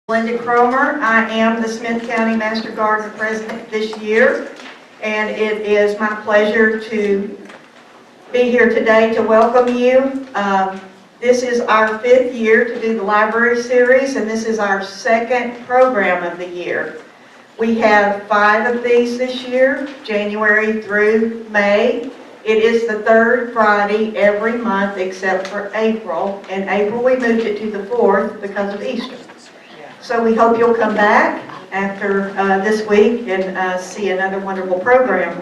Linda Cromer. I am the Smith County Master Gardener President this year, and it is my pleasure to be here today to welcome you. This is our 5th year to do the library series, and this is our 2nd program of the year. We have 5 of these this year, January through May. It is the 3rd Friday every month except for April. In April we moved it to the 4th because of Easter. So we hope you'll come back after this week and see another wonderful program.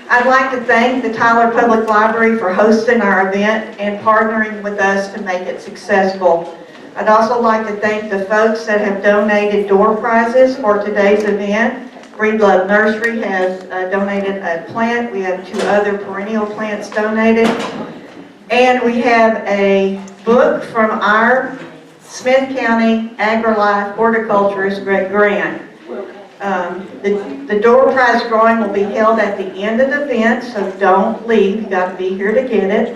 I'd like to thank the Tyler Public Library for hosting our event and partnering with us to make it successful. I'd also like to thank the folks that have donated door prizes for today's event. Breedlove Nursery has donated a plant. We have 2 other perennial plants donated. And we have a book from our Smith County AgriLife horticulturist Greg Grant. The door prize drawing will be held at the end of the event, so don't leave. You've got to be here to get it.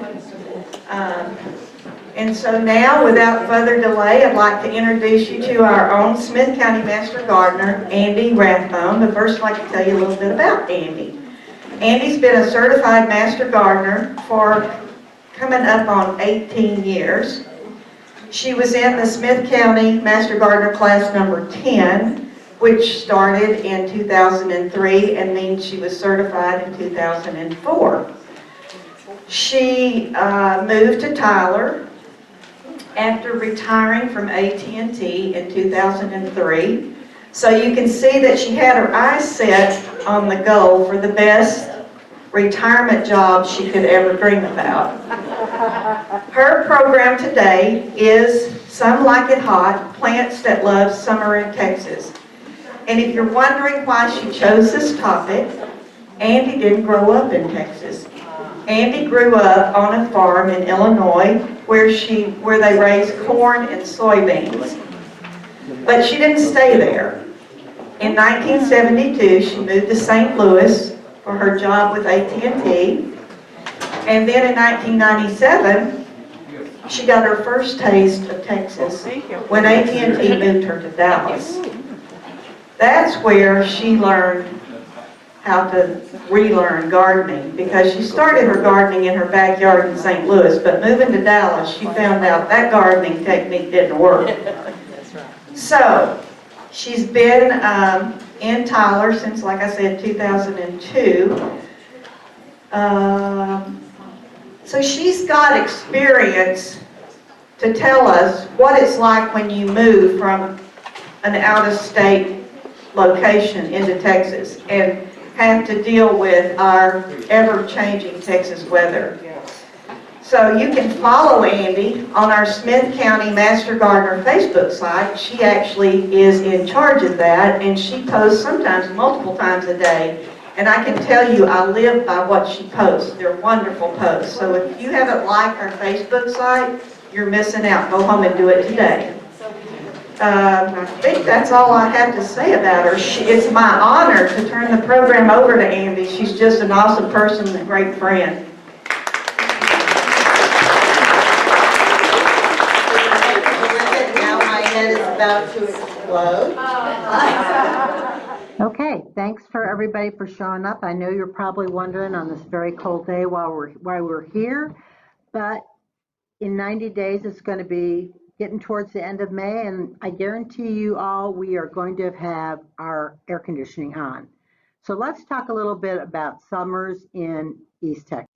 And so now, without further delay, I'd like to introduce you to our own Smith County Master Gardener, Andie Rathbone. But first, I'd like to tell you a little bit about Andie. Andie's been a certified Master Gardener for coming up on 18 years. She was in the Smith County Master Gardener class number 10, which started in 2003 and means she was certified in 2004. She moved to Tyler after retiring from AT&T in 2003. So you can see that she had her eyes set on the goal for the best retirement job she could ever dream about. Her program today is Some Like It Hot, Plants That Love Summer in Texas. And if you're wondering why she chose this topic, Andie didn't grow up in Texas. Andie grew up on a farm in Illinois where they raised corn and soybeans. But she didn't stay there. In 1972, she moved to St. Louis for her job with AT&T. And then in 1997, she got her first taste of Texas when AT&T moved her to Dallas. That's where she learned how to relearn gardening, because she started her gardening in her backyard in St. Louis, but moving to Dallas, she found out that gardening technique didn't work. So she's been in Tyler since, like I said, 2002. So she's got experience to tell us what it's like when you move from an out-of-state location into Texas and have to deal with our ever-changing Texas weather. So you can follow Andie on our Smith County Master Gardener Facebook site. She actually is in charge of that, and she posts sometimes multiple times a day. And I can tell you, I live by what she posts. They're wonderful posts. So if you haven't liked our Facebook site, you're missing out. Go home and do it today. I think that's all I have to say about her. It's my honor to turn the program over to Andie. She's just an awesome person and a great friend. Now my head is about to explode. Okay, thanks for everybody for showing up. I know you're probably wondering on this very cold day why we're here, but in 90 days it's going to be getting towards the end of May, and I guarantee you all we are going to have our air conditioning on. So let's talk a little bit about summers in East Texas.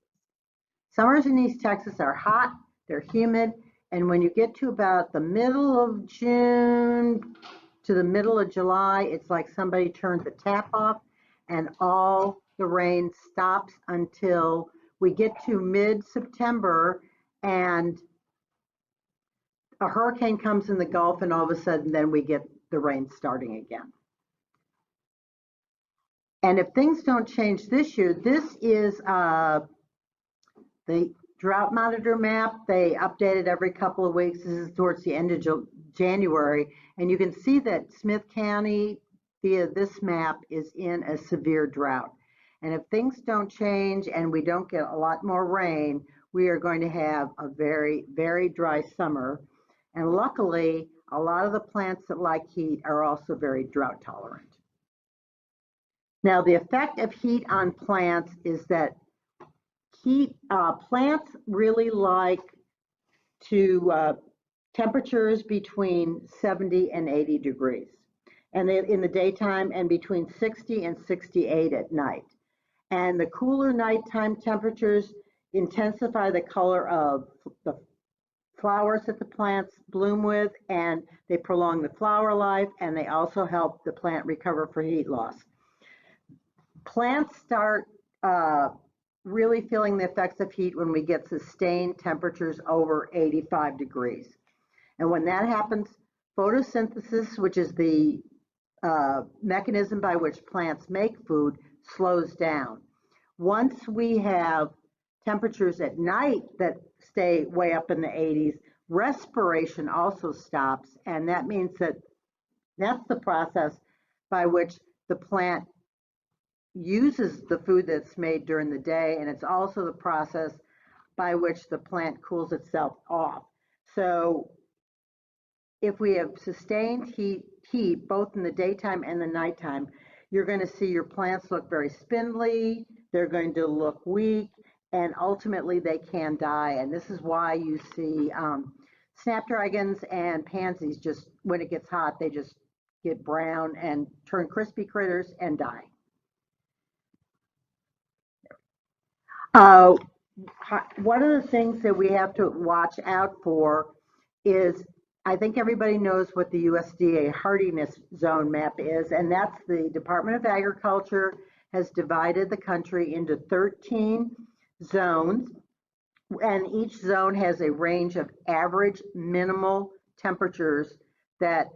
Summers in East Texas are hot, they're humid, and when you get to about the middle of June to the middle of July, it's like somebody turned the tap off and all the rain stops until we get to mid-September and a hurricane comes in the Gulf, and all of a sudden then we get the rain starting again. And if things don't change this year, this is the drought monitor map. They update it every couple of weeks. This is towards the end of January, and you can see that Smith County via this map is in a severe drought. And if things don't change and we don't get a lot more rain, we are going to have a very, very dry summer. And luckily, a lot of the plants that like heat are also very drought tolerant. Now, the effect of heat on plants is that plants really like to temperatures between 70 and 80 degrees, and in the daytime, and between 60 and 68 at night. And the cooler nighttime temperatures intensify the color of the flowers that the plants bloom with, and they prolong the flower life, and they also help the plant recover for heat loss. Plants start really feeling the effects of heat when we get sustained temperatures over 85 degrees. And when that happens, photosynthesis, which is the mechanism by which plants make food, slows down. Once we have temperatures at night that stay way up in the 80s, respiration also stops, and that means that that's the process by which the plant uses the food that's made during the day, and it's also the process by which the plant cools itself off. So if we have sustained heat both in the daytime and the nighttime, you're going to see your plants look very spindly, they're going to look weak, and ultimately they can die. And this is why you see snapdragons and pansies, just when it gets hot, they just get brown and turn crispy critters and die. One of the things that we have to watch out for is, I think everybody knows what the USDA hardiness zone map is, and that's the Department of Agriculture has divided the country into 13 zones, and each zone has a range of average minimal temperatures that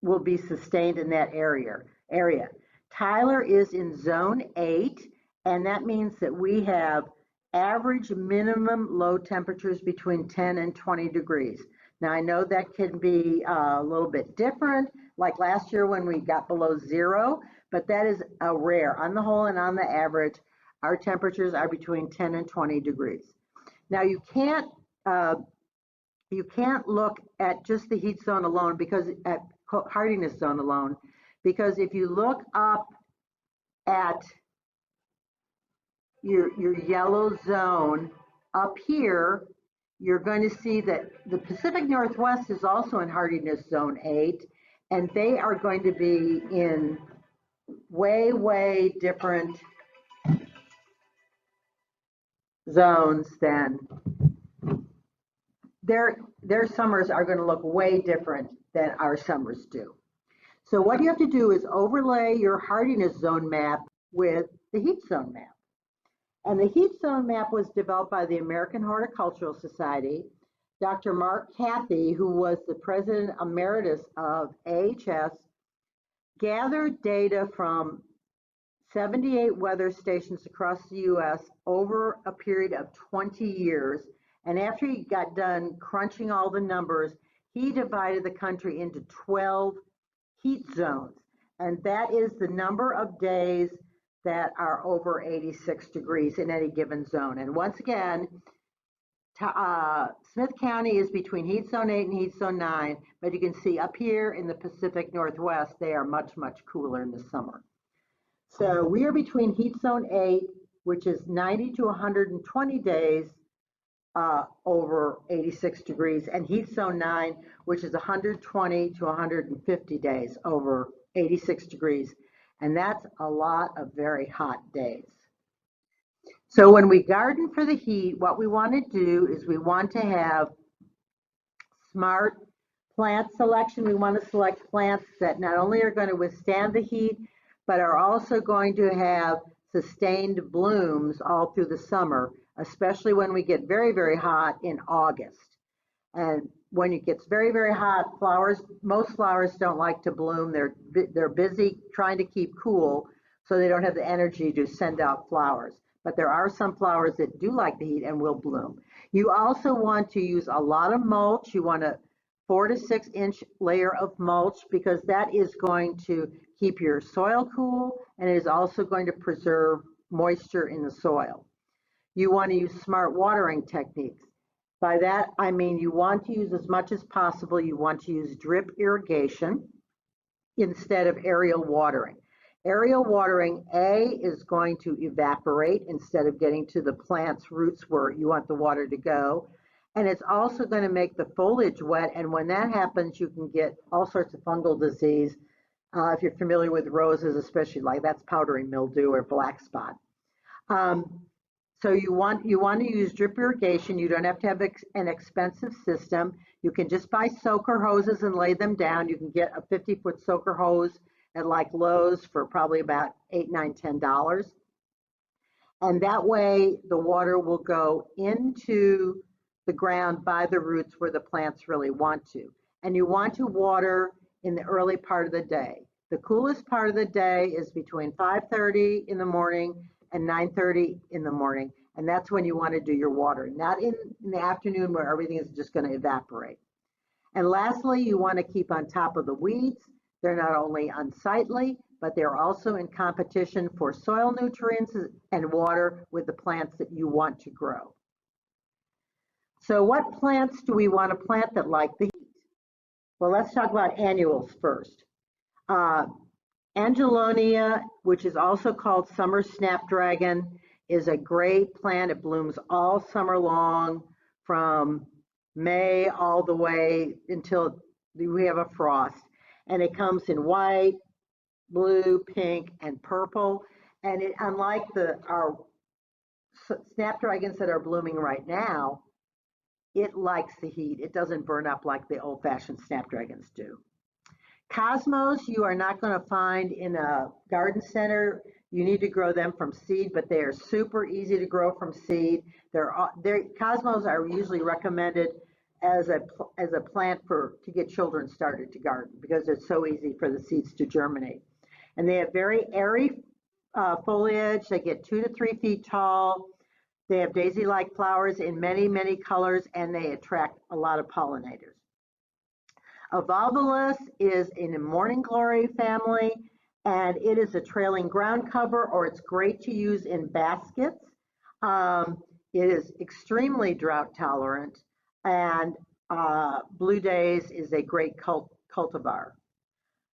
will be sustained in that area. Tyler is in zone 8, and that means that we have average minimum low temperatures between 10 and 20 degrees. Now, I know that can be a little bit different, like last year when we got below 0, but that is a rare. On the whole and on the average, our temperatures are between 10 and 20 degrees. Now, you can't look at just the heat zone alone, because at hardiness zone alone, because if you look up at your yellow zone up here, you're going to see that the Pacific Northwest is also in hardiness zone 8, and they are going to be in way, way different zones than their summers are going to look way different than our summers do. So what you have to do is overlay your hardiness zone map with the heat zone map. And the heat zone map was developed by the American Horticultural Society. Dr. Mark Cathy, who was the president emeritus of AHS, gathered data from 78 weather stations across the US over a period of 20 years. And after he got done crunching all the numbers, he divided the country into 12 heat zones. And that is the number of days that are over 86 degrees in any given zone. And once again, Smith County is between heat zone 8 and heat zone 9, but you can see up here in the Pacific Northwest, they are much, much cooler in the summer. So we are between heat zone 8, which is 90 to 120 days over 86 degrees, and heat zone 9, which is 120 to 150 days over 86 degrees. And that's a lot of very hot days. So when we garden for the heat, what we want to do is we want to have smart plant selection. We want to select plants that not only are going to withstand the heat, but are also going to have sustained blooms all through the summer, especially when we get very, very hot in August. And when it gets very, very hot, most flowers don't like to bloom. They're busy trying to keep cool, so they don't have the energy to send out flowers. But there are some flowers that do like the heat and will bloom. You also want to use a lot of mulch. You want a 4 to 6 inch layer of mulch, because that is going to keep your soil cool, and it is also going to preserve moisture in the soil. You want to use smart watering techniques. By that, I mean you want to use as much as possible. You want to use drip irrigation instead of aerial watering. Aerial watering, A, is going to evaporate instead of getting to the plant's roots where you want the water to go. And it's also going to make the foliage wet. And when that happens, you can get all sorts of fungal disease. If you're familiar with roses, especially like that's powdery mildew or black spot. So you want to use drip irrigation. You don't have to have an expensive system. You can just buy soaker hoses and lay them down. You can get a 50-foot soaker hose at like Lowe's for probably about $8, $9, $10. And that way the water will go into the ground by the roots where the plants really want to. And you want to water in the early part of the day. The coolest part of the day is between 5:30 in the morning and 9:30 in the morning. And that's when you want to do your watering, not in the afternoon where everything is just going to evaporate. And lastly, you want to keep on top of the weeds. They're not only unsightly, but they're also in competition for soil nutrients and water with the plants that you want to grow. So what plants do we want to plant that like the heat? Well, let's talk about annuals first. Angelonia, which is also called summer snapdragon, is a great plant. It blooms all summer long from May all the way until we have a frost. And it comes in white, blue, pink, and purple. And it, unlike our snapdragons that are blooming right now, it likes the heat. It doesn't burn up like the old-fashioned snapdragons do. Cosmos, you are not going to find in a garden center. You need to grow them from seed, but they are super easy to grow from seed. Cosmos are usually recommended as a plant to get children started to garden because it's so easy for the seeds to germinate. And they have very airy foliage. They get 2 to 3 feet tall. They have daisy-like flowers in many, many colors, and they attract a lot of pollinators. Avalvolus is in the morning glory family, and it is a trailing ground cover, or it's great to use in baskets. It is extremely drought tolerant, and Blue Days is a great cultivar.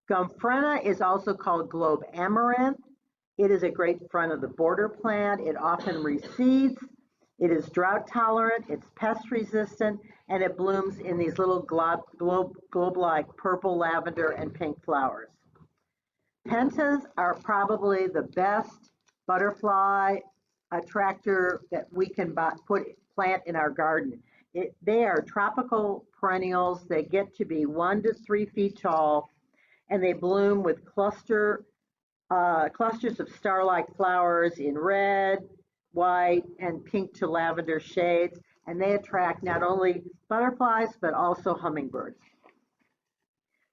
Gomphrena is also called globe amaranth. It is a great front of the border plant. It often reseeds. It is drought tolerant, it's pest resistant, and it blooms in these little globe-like purple, lavender, and pink flowers. Pentas are probably the best butterfly attractor that we can plant in our garden. They are tropical perennials. They get to be 1 to 3 feet tall, and they bloom with clusters of star-like flowers in red, white, and pink to lavender shades, and they attract not only butterflies but also hummingbirds.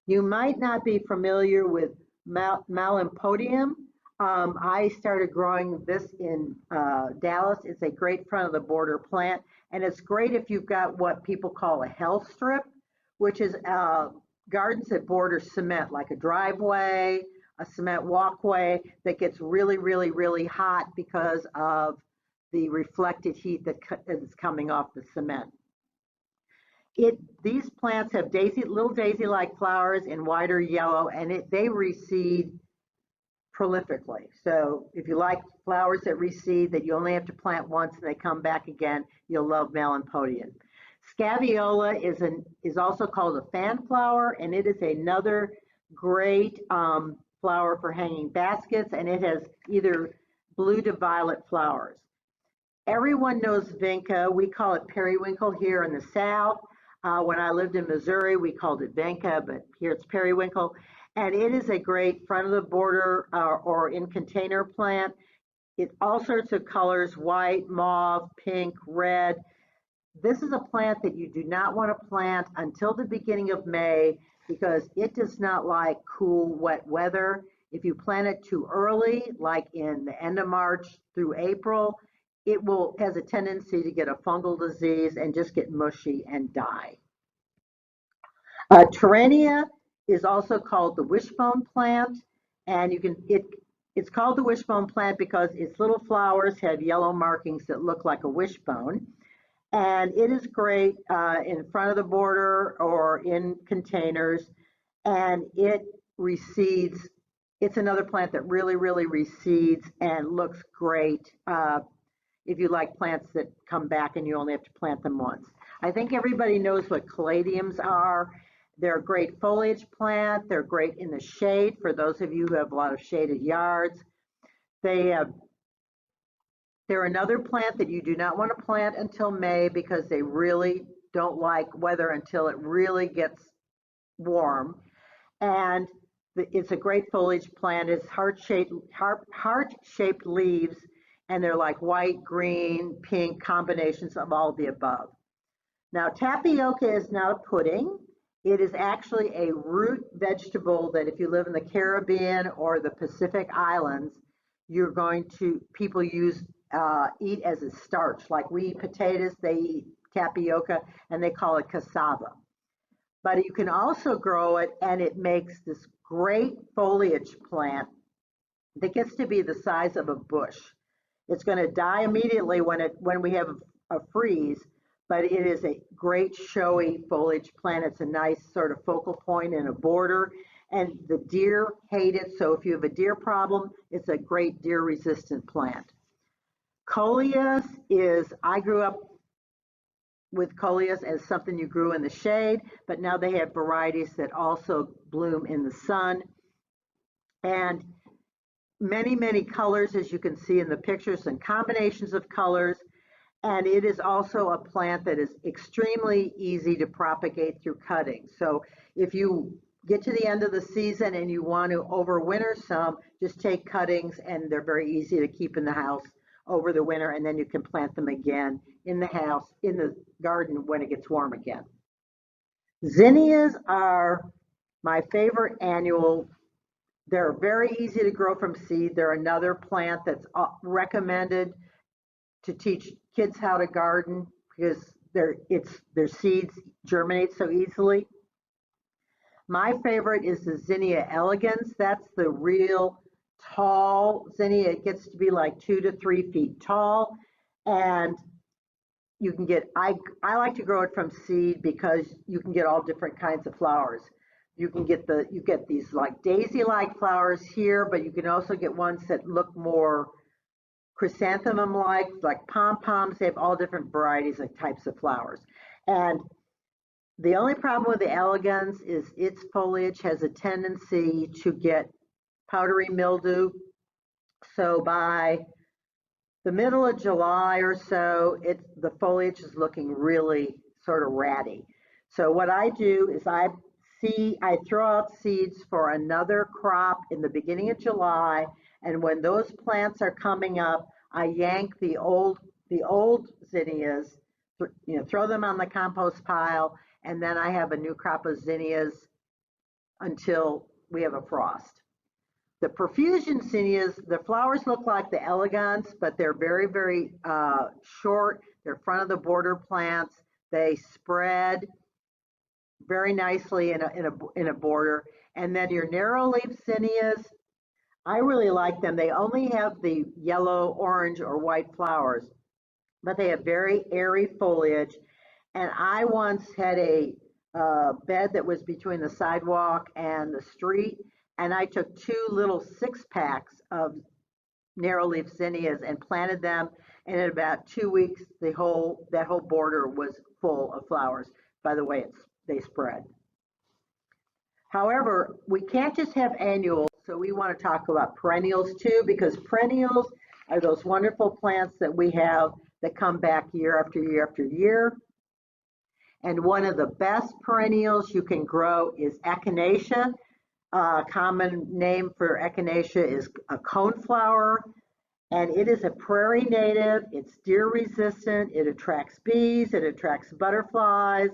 You might not be familiar with Malampodium. I started growing this in Dallas. It's a great front of the border plant, and it's great if you've got what people call a hell strip, which is gardens that border cement, like a driveway, a cement walkway that gets really, really, really hot because of the reflected heat that is coming off the cement. These plants have little daisy-like flowers in white or yellow, and they reseed prolifically. So if you like flowers that reseed that you only have to plant once and they come back again, you'll love Malampodium. Scaviola is also called a fan flower, and it is another great flower for hanging baskets, and it has either blue to violet flowers. Everyone knows vinca. We call it periwinkle here in the South. When I lived in Missouri, we called it vinca, but here it's periwinkle. And it is a great front of the border or in container plant. It's all sorts of colors, white, mauve, pink, red. This is a plant that you do not want to plant until the beginning of May because it does not like cool, wet weather. If you plant it too early, like in the end of March through April, it has a tendency to get a fungal disease and just get mushy and die. Terrania is also called the wishbone plant, and it's called the wishbone plant because its little flowers have yellow markings that look like a wishbone. And it is great in front of the border or in containers, and it reseeds. It's another plant that really, really reseeds and looks great if you like plants that come back and you only have to plant them once. I think everybody knows what caladiums are. They're a great foliage plant. They're great in the shade for those of you who have a lot of shaded yards. They're another plant that you do not want to plant until May because they really don't like weather until it really gets warm. And it's a great foliage plant. It's heart-shaped leaves, and they're like white, green, pink combinations of all the above. Now, tapioca is not a pudding. It is actually a root vegetable that if you live in the Caribbean or the Pacific Islands, people eat as a starch. Like we eat potatoes, they eat tapioca, and they call it cassava. But you can also grow it, and it makes this great foliage plant that gets to be the size of a bush. It's going to die immediately when we have a freeze, but it is a great showy foliage plant. It's a nice sort of focal point in a border, and the deer hate it. So if you have a deer problem, it's a great deer resistant plant. Coleus I grew up with coleus as something you grew in the shade, but now they have varieties that also bloom in the sun. And many, many colors, as you can see in the pictures, and combinations of colors. And it is also a plant that is extremely easy to propagate through cutting. So if you get to the end of the season and you want to overwinter some, just take cuttings, and they're very easy to keep in the house over the winter, and then you can plant them again in the house, in the garden when it gets warm again. Zinnias are my favorite annual. They're very easy to grow from seed. They're another plant that's recommended to teach kids how to garden because their seeds germinate so easily. My favorite is the Zinnia elegans. That's the real tall zinnia. It gets to be like 2 to 3 feet tall, and you can get. I like to grow it from seed because you can get all different kinds of flowers. You get these like daisy-like flowers here, but you can also get ones that look more chrysanthemum-like, like pom-poms. They have all different varieties of types of flowers. And the only problem with the elegans is its foliage has a tendency to get powdery mildew. So by the middle of July or so, the foliage is looking really sort of ratty. So what I do is I throw out seeds for another crop in the beginning of July, and when those plants are coming up, I yank the old zinnias, throw them on the compost pile, and then I have a new crop of zinnias until we have a frost. The profusion zinnias, the flowers look like the elegans, but they're very, very short. They're front of the border plants. They spread very nicely in a border. And then your narrow leaf zinnias, I really like them. They only have the yellow, orange, or white flowers, but they have very airy foliage. And I once had a bed that was between the sidewalk and the street, and I took 2 little 6-packs of narrow leaf zinnias and planted them, and in about 2 weeks, that whole border was full of flowers. By the way, they spread. However, we can't just have annuals, so we want to talk about perennials too, because perennials are those wonderful plants that we have that come back year after year after year. And one of the best perennials you can grow is echinacea. Common name for echinacea is a coneflower, and it is a prairie native. It's deer resistant. It attracts bees. It attracts butterflies,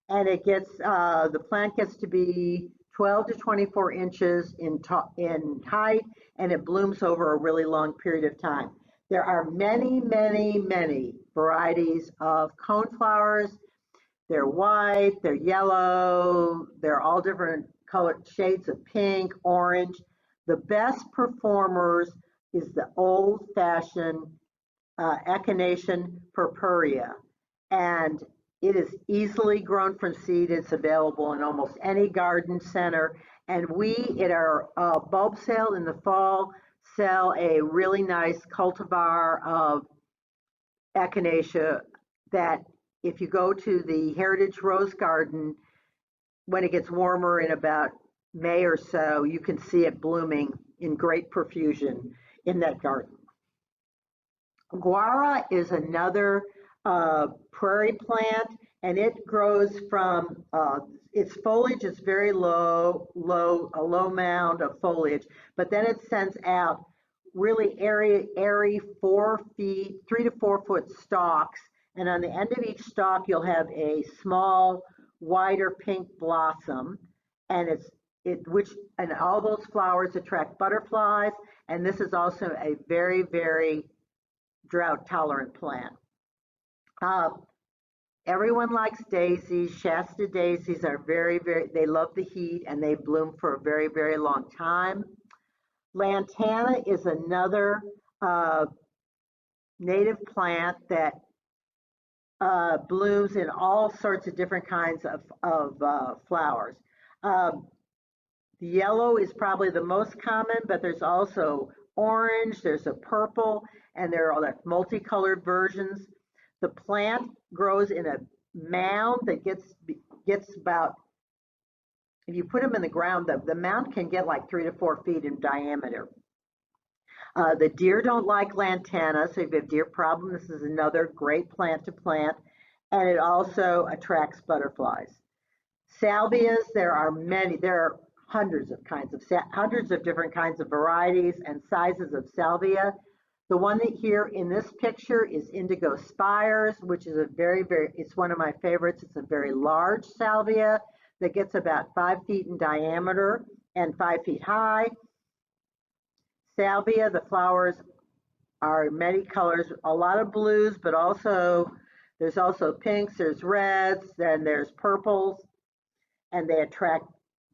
and the plant gets to be 12 to 24 inches in height, and it blooms over a really long period of time. There are many, many, many varieties of coneflowers. They're white, they're yellow, they're all different colored shades of pink, orange. The best performers is the old-fashioned Echinacea purpurea. and it is easily grown from seed. It's available in almost any garden center. And we, at our bulb sale in the fall, sell a really nice cultivar of echinacea that if you go to the Heritage Rose Garden, when it gets warmer in about May or so, you can see it blooming in great profusion in that garden. Guara is another prairie plant, and it grows from, its foliage is very low, a low mound of foliage, but then it sends out really airy 3 to 4 foot stalks, and on the end of each stalk you'll have a small, wider pink blossom, and and all those flowers attract butterflies, and this is also a very, very drought tolerant plant. Everyone likes daisies. Shasta daisies are they love the heat and they bloom for a very, very long time. Lantana is another native plant that blooms in all sorts of different kinds of flowers. The yellow is probably the most common, but there's also orange, there's a purple, and there are like multicolored versions. The plant grows in a mound that gets about, if you put them in the ground, the mound can get like 3 to 4 feet in diameter. The deer don't like lantana, so if you have deer problem, this is another great plant to plant, and it also attracts butterflies. Salvias, there are hundreds of different kinds of varieties and sizes of salvia. The one that here in this picture is Indigo Spires, which is it's one of my favorites. It's a very large salvia that gets about 5 feet in diameter and 5 feet high. Salvia, the flowers are many colors, a lot of blues, but there's also pinks, there's reds, then there's purples, and they attract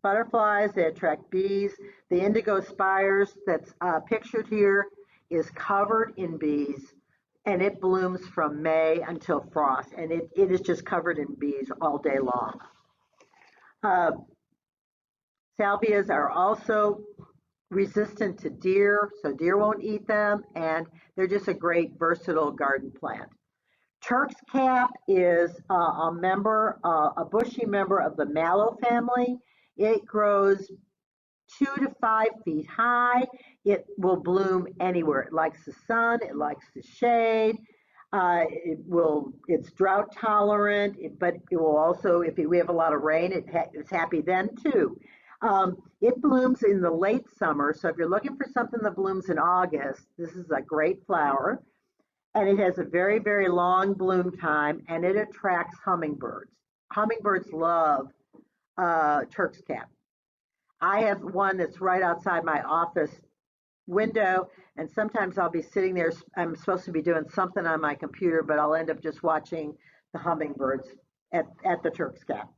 butterflies, they attract bees. The Indigo Spires that's pictured here is covered in bees, and it blooms from May until frost, and it is just covered in bees all day long. Salvias are also resistant to deer, so deer won't eat them, and they're just a great versatile garden plant. Turk's cap is a bushy member of the mallow family. It grows 2 to 5 feet high. It will bloom anywhere. It likes the sun, it likes the shade. It's drought tolerant, but it will also, if we have a lot of rain, it's happy then too. It blooms in the late summer, so if you're looking for something that blooms in August, this is a great flower. And it has a very, very long bloom time, and it attracts hummingbirds. Hummingbirds love Turk's cap. I have one that's right outside my office window, and sometimes I'll be sitting there. I'm supposed to be doing something on my computer, but I'll end up just watching the hummingbirds at the Turk's cap.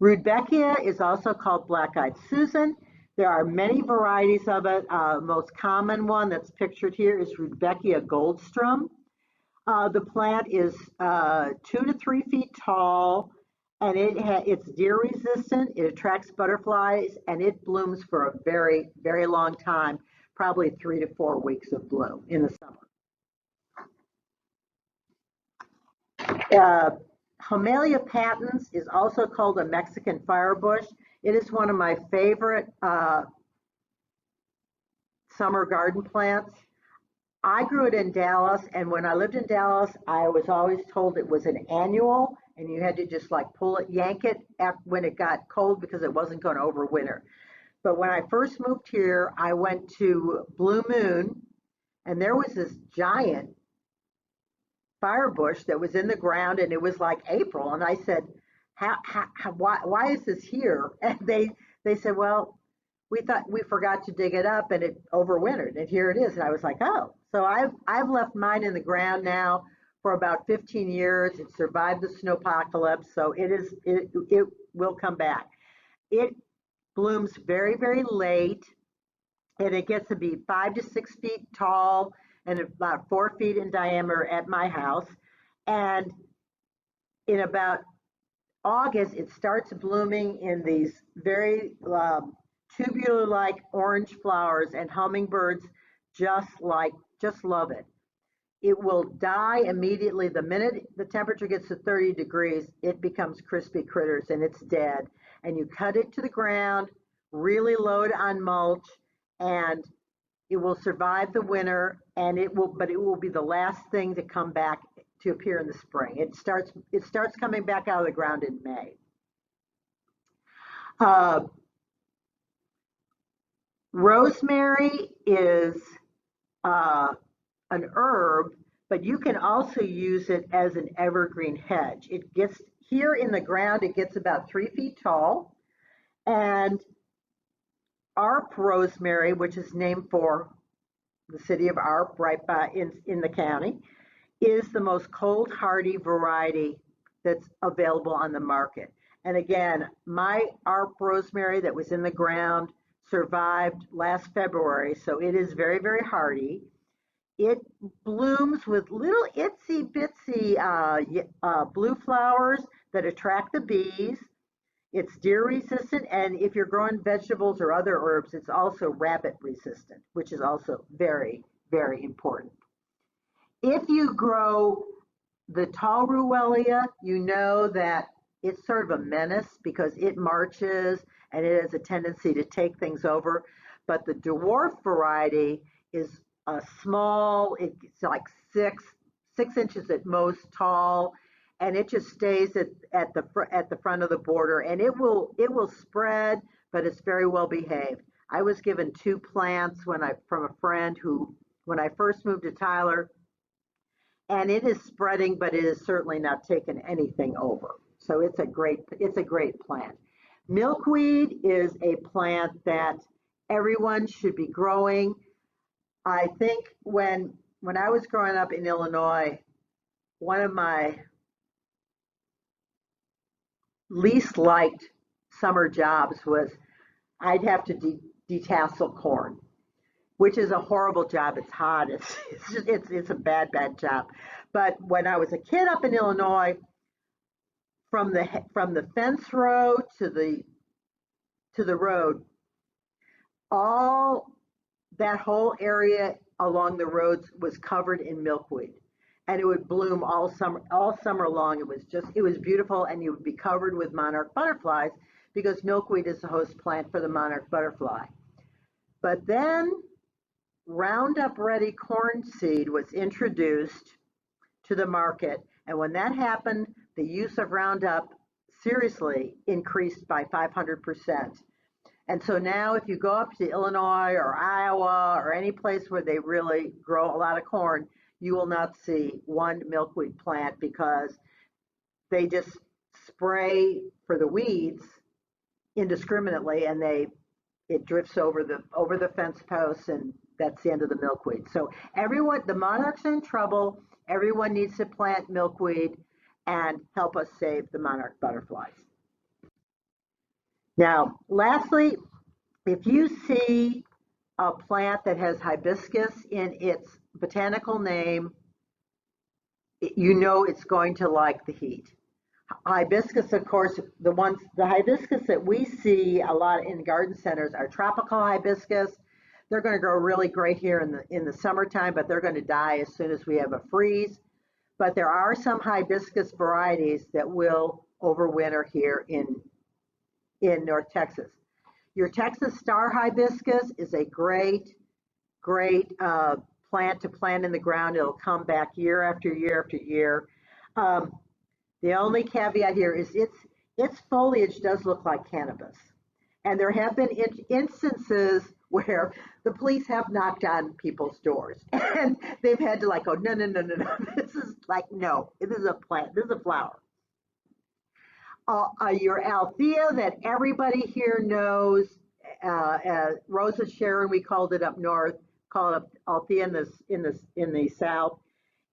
Rudbeckia is also called black-eyed Susan. There are many varieties of it. Most common one that's pictured here is Rudbeckia goldstrum. The plant is 2 to 3 feet tall, and it's deer resistant. It attracts butterflies, and it blooms for a very, very long time, probably 3 to 4 weeks of bloom in the summer. Homelia patens is also called a Mexican firebush. It is one of my favorite summer garden plants. I grew it in Dallas, and when I lived in Dallas, I was always told it was an annual, and you had to just like yank it when it got cold because it wasn't going to overwinter. But when I first moved here, I went to Blue Moon, and there was this giant firebush that was in the ground, and it was like April, and I said, why is this here? And they said, well, we thought we forgot to dig it up and it overwintered, and here it is. And I was like, oh. So I've left mine in the ground now for about 15 years. It survived the snowpocalypse, so it will come back. It blooms very, very late, and it gets to be 5 to 6 feet tall and about 4 feet in diameter at my house. And in about August, it starts blooming in these very tubular-like orange flowers, and hummingbirds just love it. It will die immediately. The minute the temperature gets to 30 degrees, it becomes crispy critters and it's dead. And you cut it to the ground, really load on mulch, and it will survive the winter, but it will be the last thing to come back to appear in the spring. It starts coming back out of the ground in May. Uh, Rosemary is uh, an herb, but you can also use it as an evergreen hedge. It gets here in the ground, it gets about 3 feet tall, and Arp rosemary, which is named for the city of Arp, right by in the county, is the most cold hardy variety that's available on the market. And again, my Arp rosemary that was in the ground survived last February, so it is very, very hardy. It blooms with little itsy bitsy blue flowers that attract the bees. It's deer resistant, and if you're growing vegetables or other herbs, it's also rabbit resistant, which is also very, very important. If you grow the tall Ruellia, you know that it's sort of a menace because it marches and it has a tendency to take things over. But the dwarf variety is a small, it's like six inches at most tall, and it just stays at the front of the border, and it will spread, but it's very well behaved. I was given 2 plants from a friend who, when I first moved to Tyler, and it is spreading, but it is certainly not taking anything over. So it's a great plant. Milkweed is a plant that everyone should be growing. I think when I was growing up in Illinois, one of my least liked summer jobs was I'd have to detassel corn, which is a horrible job. It's hot. It's a bad job. But when I was a kid up in Illinois, from the fence row to the road, all that whole area along the roads was covered in milkweed, and it would bloom all summer long. It was beautiful, and you would be covered with monarch butterflies because milkweed is the host plant for the monarch butterfly. But then Roundup Ready corn seed was introduced to the market, and when that happened, the use of Roundup seriously increased by 500%. And so now if you go up to Illinois or Iowa or any place where they really grow a lot of corn, you will not see one milkweed plant because they just spray for the weeds indiscriminately, and it drifts over the fence posts, and that's the end of the milkweed. So the monarchs are in trouble. Everyone needs to plant milkweed and help us save the monarch butterflies. Now, lastly, if you see a plant that has hibiscus in its botanical name, you know it's going to like the heat. Hibiscus, of course, the hibiscus that we see a lot in garden centers are tropical hibiscus. They're going to grow really great here in the summertime, but they're going to die as soon as we have a freeze. But there are some hibiscus varieties that will overwinter here in North Texas. Your Texas star hibiscus is a great plant to plant in the ground. It'll come back year after year after year. The only caveat here is its foliage does look like cannabis. And there have been instances where the police have knocked on people's doors and they've had to go, no, no, no, no, no. This is no, this is a plant, this is a flower. Your Althea that everybody here knows, Rosa Sharon, we called it up north, call it Althea in the south,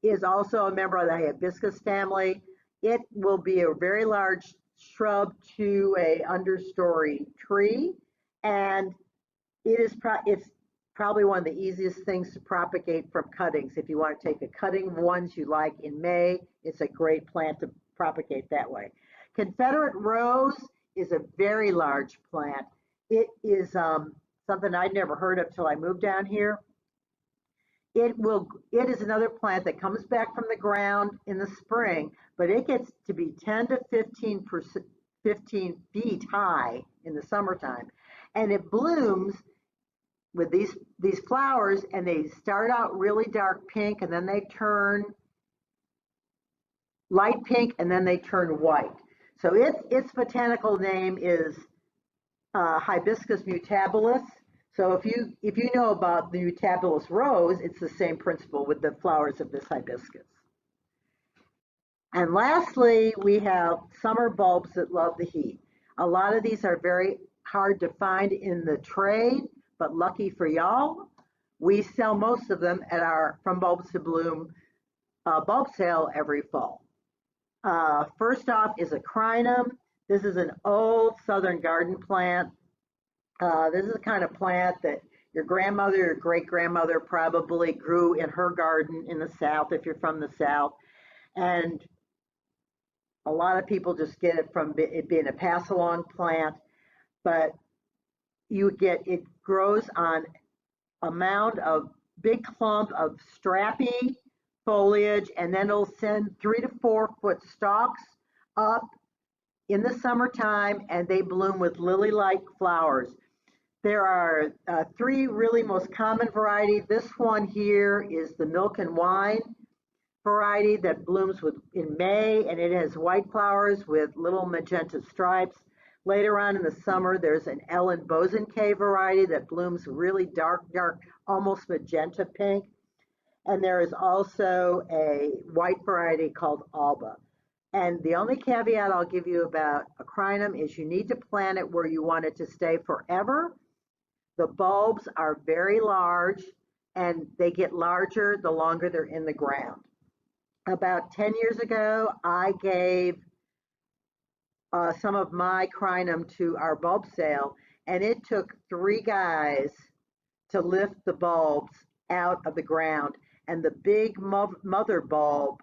is also a member of the hibiscus family. It will be a very large shrub to a understory tree, and it's probably one of the easiest things to propagate from cuttings. If you want to take a cutting of ones you like in May, it's a great plant to propagate that way. Confederate rose is a very large plant. It is something I'd never heard of till I moved down here. It is another plant that comes back from the ground in the spring, but it gets to be 10 to 15 feet high in the summertime. And it blooms with these flowers, and they start out really dark pink, and then they turn light pink, and then they turn white. So its botanical name is Hibiscus mutabilis. So if you know about the mutabilis rose, it's the same principle with the flowers of this hibiscus. And lastly, we have summer bulbs that love the heat. A lot of these are very hard to find in the trade, but lucky for y'all, we sell most of them at our From Bulbs to Bloom bulb sale every fall. First off is a crinum. This is an old southern garden plant. This is the kind of plant that your grandmother or great-grandmother probably grew in her garden in the South, if you're from the South. And a lot of people just get it from it being a pass-along plant, but it grows on a mound of big clump of strappy foliage, and then it'll send 3 to 4 foot stalks up in the summertime, and they bloom with lily-like flowers. There are 3 really most common varieties. This one here is the milk and wine variety that blooms in May, and it has white flowers with little magenta stripes. Later on in the summer, there's an Ellen Bosanquet variety that blooms really dark, almost magenta pink. And there is also a white variety called Alba. And the only caveat I'll give you about a crinum is you need to plant it where you want it to stay forever. The bulbs are very large, and they get larger the longer they're in the ground. About 10 years ago, I gave some of my crinum to our bulb sale, and it took 3 guys to lift the bulbs out of the ground, and the big mother bulb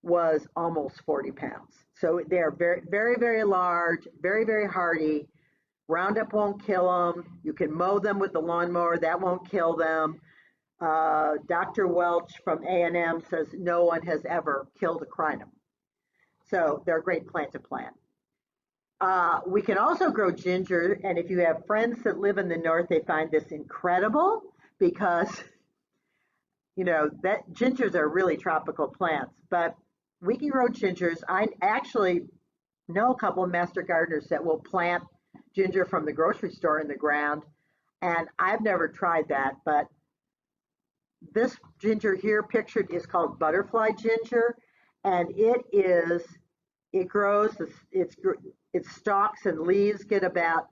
was almost 40 pounds. So they're very, very, very large, very, very hardy. Roundup won't kill them. You can mow them with the lawnmower. That won't kill them. Dr. Welch from A&M says no one has ever killed a crinum. So they're a great plant to plant. We can also grow ginger, and if you have friends that live in the north, they find this incredible because, that gingers are really tropical plants, but we can grow gingers. I actually know a couple of master gardeners that will plant ginger from the grocery store in the ground, and I've never tried that, but this ginger here pictured is called butterfly ginger, and it grows, its stalks and leaves get about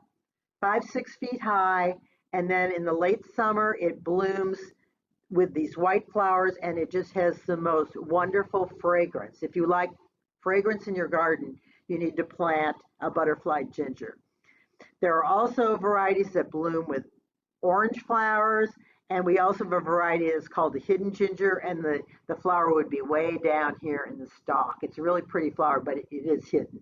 5-6 feet high, and then in the late summer it blooms with these white flowers, and it just has the most wonderful fragrance. If you like fragrance in your garden, you need to plant a butterfly ginger. There are also varieties that bloom with orange flowers, and we also have a variety that's called the hidden ginger, and the flower would be way down here in the stalk. It's a really pretty flower, but it is hidden.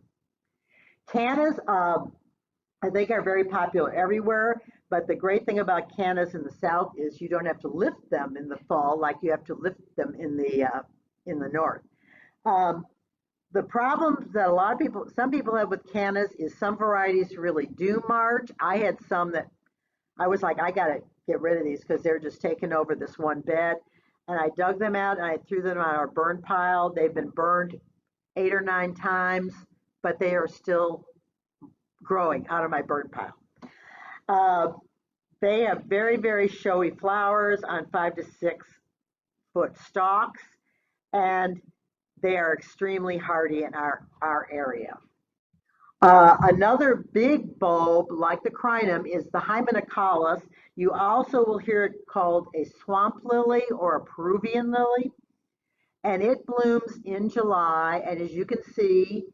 Cannas, I think, are very popular everywhere, but the great thing about cannas in the South is you don't have to lift them in the fall like you have to lift them in the north. The problems that some people have with cannas is some varieties really do march. I had some that I was like, I gotta get rid of these because they're just taking over this one bed. And I dug them out and I threw them on our burn pile. They've been burned 8 or 9 times, but they are still growing out of my burn pile. They have very, very showy flowers on 5 to 6 foot stalks, and they are extremely hardy in our area. Another big bulb, like the crinum, is the Hymenocallis. You also will hear it called a swamp lily or a Peruvian lily, and it blooms in July, and as you can see,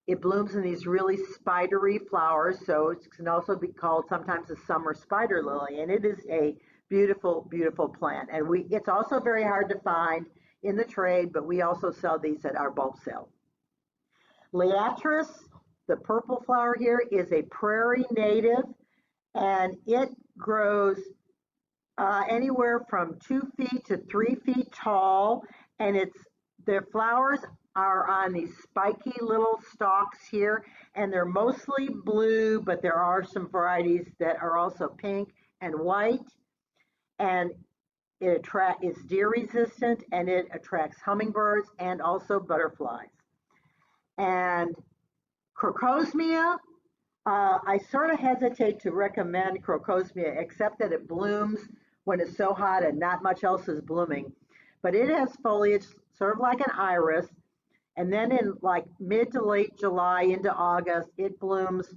it blooms in these really spidery flowers, so it can also be called sometimes a summer spider lily, and it is a Beautiful, beautiful plant. And it's also very hard to find in the trade, but we also sell these at our bulk sale. Liatris, the purple flower here, is a prairie native, and it grows anywhere from 2 feet to 3 feet tall, and the flowers are on these spiky little stalks here, and they're mostly blue, but there are some varieties that are also pink and white, and it's deer resistant, and it attracts hummingbirds and also butterflies. And crocosmia, I sort of hesitate to recommend crocosmia, except that it blooms when it's so hot and not much else is blooming. But it has foliage sort of like an iris, and then in like mid to late July into August, it blooms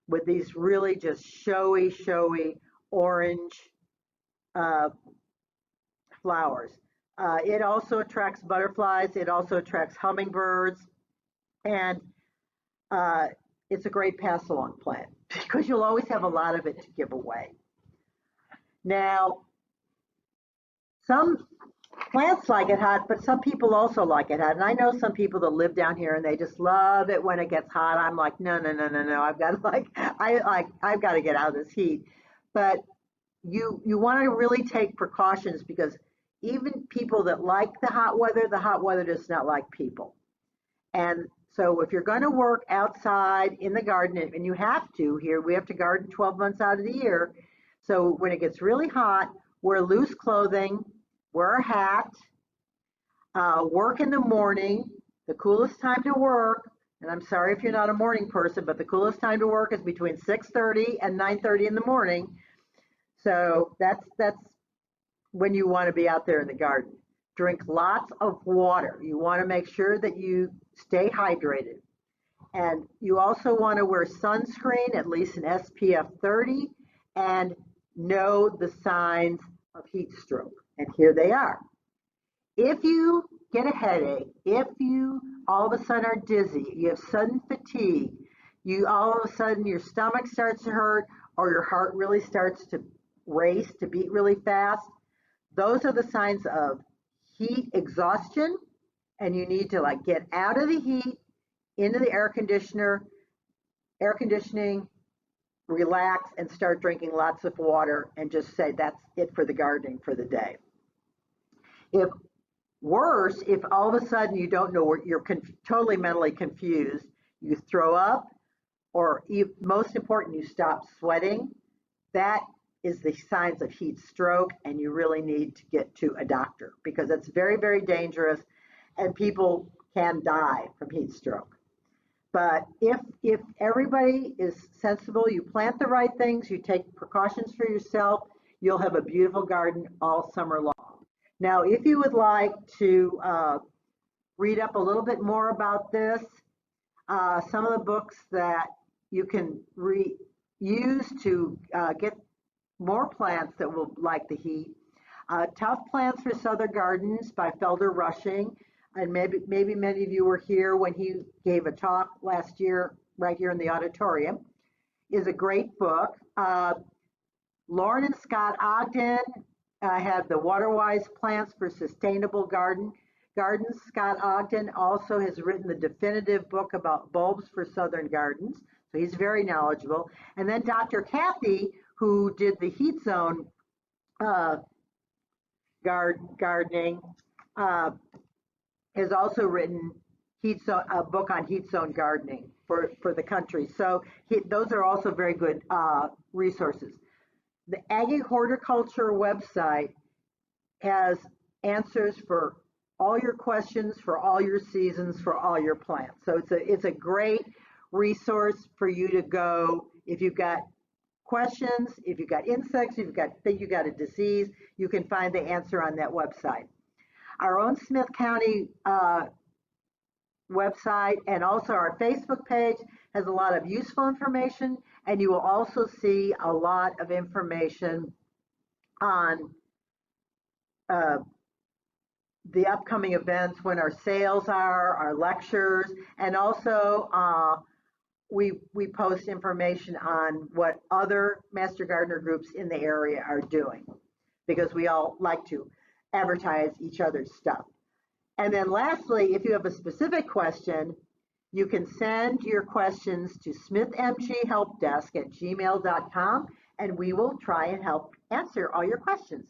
with these really just showy orange flowers. It also attracts butterflies. It also attracts hummingbirds, and uh, it's a great pass along plant because you'll always have a lot of it to give away. Now, some plants like it hot, but some people also like it hot. And I know some people that live down here and they just love it when it gets hot. I'm like, no. I've got I've got to get out of this heat. But you want to really take precautions because even people that like the hot weather does not like people. And so if you're going to work outside in the garden, and you have to here, we have to garden 12 months out of the year. So when it gets really hot, wear loose clothing, wear a hat, work in the morning. The coolest time to work, and I'm sorry if you're not a morning person, but the coolest time to work is between 6:30 and 9:30 in the morning. So that's when you want to be out there in the garden. Drink lots of water. You want to make sure that you stay hydrated. And you also want to wear sunscreen, at least an SPF 30, and know the signs of heat stroke. And here they are. If you get a headache, if you all of a sudden are dizzy, you have sudden fatigue, you all of a sudden your stomach starts to hurt, or your heart really starts to race, to beat really fast, those are the signs of heat exhaustion, and you need to like get out of the heat into the air conditioning, relax, and start drinking lots of water, and just say that's it for the gardening for the day. If worse, if all of a sudden you don't know, you're totally mentally confused, you throw up, or most important, you stop sweating, that is the signs of heat stroke, and you really need to get to a doctor because it's very, very dangerous, and people can die from heat stroke. But if everybody is sensible, you plant the right things, you take precautions for yourself, you'll have a beautiful garden all summer long. Now, if you would like to read up a little bit more about this, some of the books that you can use to get more plants that will like the heat. Tough Plants for Southern Gardens by Felder Rushing. And maybe many of you were here when he gave a talk last year right here in the auditorium. Is a great book. Lauren and Scott Ogden have the Waterwise Plants for Sustainable Gardens. Scott Ogden also has written the definitive book about bulbs for Southern gardens, so he's very knowledgeable. And then Dr. Kathy, who did the heat zone gardening, has also written a book on heat zone gardening for the country. So those are also very good resources. The Aggie Horticulture website has answers for all your questions, for all your seasons, for all your plants. So it's a great resource for you to go if you've got questions, if you've got insects, if you got a disease, you can find the answer on that website. Our own Smith County website and also our Facebook page has a lot of useful information, and you will also see a lot of information on the upcoming events, when our sales are, our lectures, and also we post information on what other Master Gardener groups in the area are doing. because we all like to advertise each other's stuff. And then lastly, if you have a specific question, you can send your questions to smithmghelpdesk@gmail.com, and we will try and help answer all your questions.